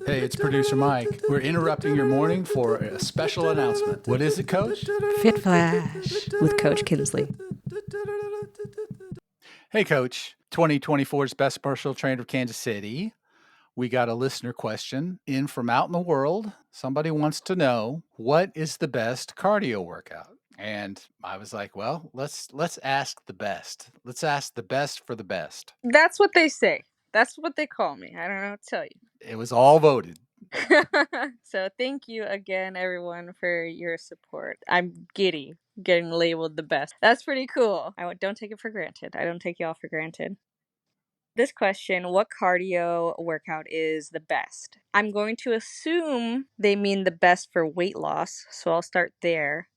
Hey, it's producer Mike. We're interrupting your morning for a special announcement. What is it, Coach? Fit Flash with Coach Kinsley. Hey, Coach. 2024's Best Personal Trainer of Kansas City. We got a listener question in from out in the world. Somebody wants to know, what is the best cardio workout? And I was like, well, let's ask the best. Let's ask the best for the best. That's what they say. That's what they call me. I don't know what to tell you. It was all voted. So thank you again, everyone, for your support. I'm giddy getting labeled the best. That's pretty cool. Don't take it for granted. I don't take y'all for granted. This question, what cardio workout is the best? I'm going to assume they mean the best for weight loss, so I'll start there.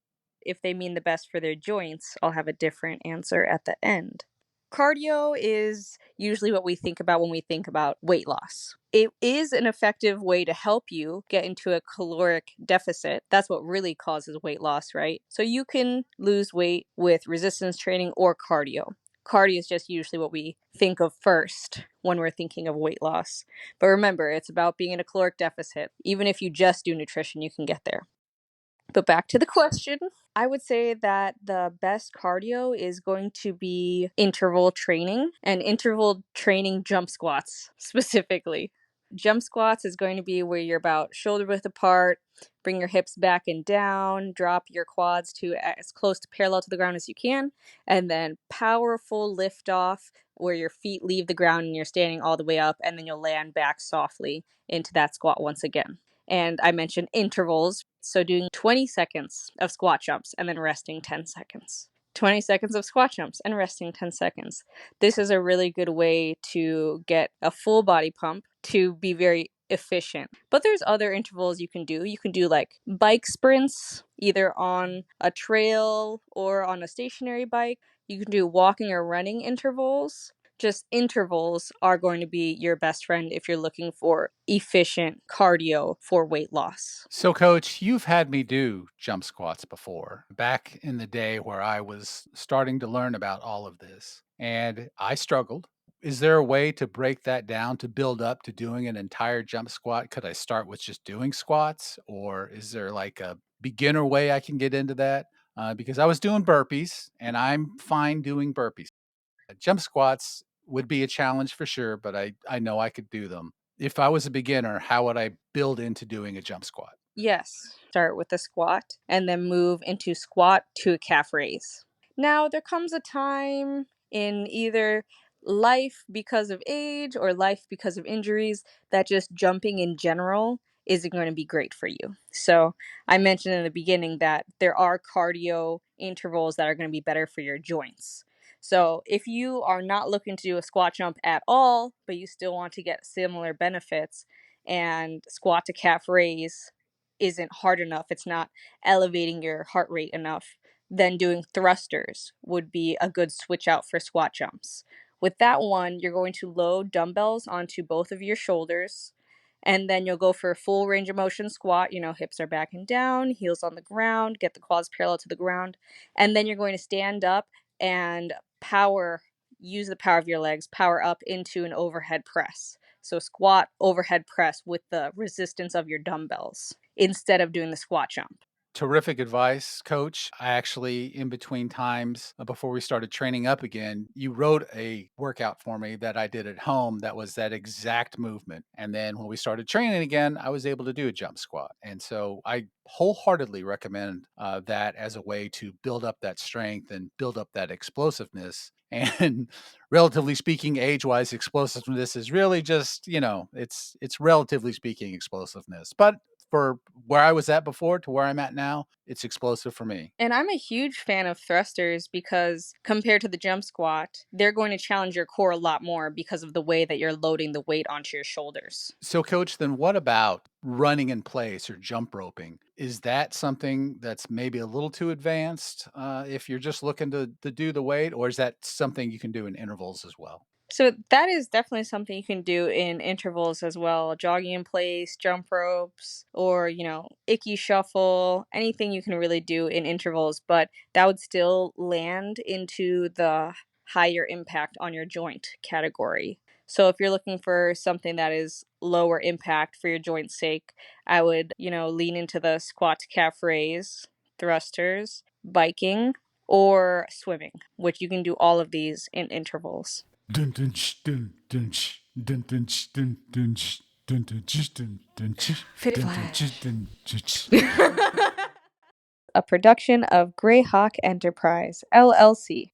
If they mean the best for their joints, I'll have a different answer at the end. Cardio is usually what we think about when we think about weight loss. It is an effective way to help you get into a caloric deficit. That's what really causes weight loss, right? So you can lose weight with resistance training or cardio. Cardio is just usually what we think of first when we're thinking of weight loss. But remember, it's about being in a caloric deficit. Even if you just do nutrition, you can get there. But back to the question, I would say that the best cardio is going to be interval training and interval training jump squats specifically. Jump squats is going to be where you're about shoulder width apart, bring your hips back and down, drop your quads to as close to parallel to the ground as you can, and then powerful lift off where your feet leave the ground and you're standing all the way up, and then you'll land back softly into that squat once again. And I mentioned intervals, so doing 20 seconds of squat jumps and then resting 10 seconds. 20 seconds of squat jumps and resting 10 seconds. This is a really good way to get a full body pump, to be very efficient. But there's other intervals you can do. You can do like bike sprints, either on a trail or on a stationary bike. You can do walking or running intervals. Just intervals are going to be your best friend if you're looking for efficient cardio for weight loss. So, Coach, you've had me do jump squats before, back in the day where I was starting to learn about all of this, and I struggled. Is there a way to break that down to build up to doing an entire jump squat? Could I start with just doing squats, or is there like a beginner way I can get into that? Because I was doing burpees, and I'm fine doing burpees. Jump squats would be a challenge for sure, but I know I could do them. If I was a beginner, how would I build into doing a jump squat? Yes, start with a squat and then move into squat to a calf raise. Now, there comes a time in either life because of age or life because of injuries that just jumping in general isn't going to be great for you. So, I mentioned in the beginning that there are cardio intervals that are going to be better for your joints. So, if you are not looking to do a squat jump at all, but you still want to get similar benefits, and squat to calf raise isn't hard enough, it's not elevating your heart rate enough, then doing thrusters would be a good switch out for squat jumps. With that one, you're going to load dumbbells onto both of your shoulders, and then you'll go for a full range of motion squat. Hips are back and down, heels on the ground, get the quads parallel to the ground, and then you're going to stand up and use the power of your legs, power up into an overhead press. So squat, overhead press with the resistance of your dumbbells instead of doing the squat jump. Terrific advice, Coach. I actually, in between times before we started training up again, you wrote a workout for me that I did at home that was that exact movement. And then when we started training again, I was able to do a jump squat. And so I wholeheartedly recommend that as a way to build up that strength and build up that explosiveness. And relatively speaking, age-wise, explosiveness is really just, it's relatively speaking explosiveness. But for where I was at before to where I'm at now, it's explosive for me. And I'm a huge fan of thrusters because compared to the jump squat, they're going to challenge your core a lot more because of the way that you're loading the weight onto your shoulders. So, Coach, then what about running in place or jump roping? Is that something that's maybe a little too advanced if you're just looking to do the weight, or is that something you can do in intervals as well? So that is definitely something you can do in intervals as well. Jogging in place, jump ropes, or, icky shuffle, anything you can really do in intervals, but that would still land into the higher impact on your joint category. So if you're looking for something that is lower impact for your joint's sake, I would, lean into the squat to calf raise, thrusters, biking, or swimming, which you can do all of these in intervals. Dun dun sh, dun dun sh, dun dun sh, dun dun sh, dun dun sh, dun dun sh, Fit dun dun Flash. sh, dun dun sh. A production of Greyhawk Enterprise, LLC.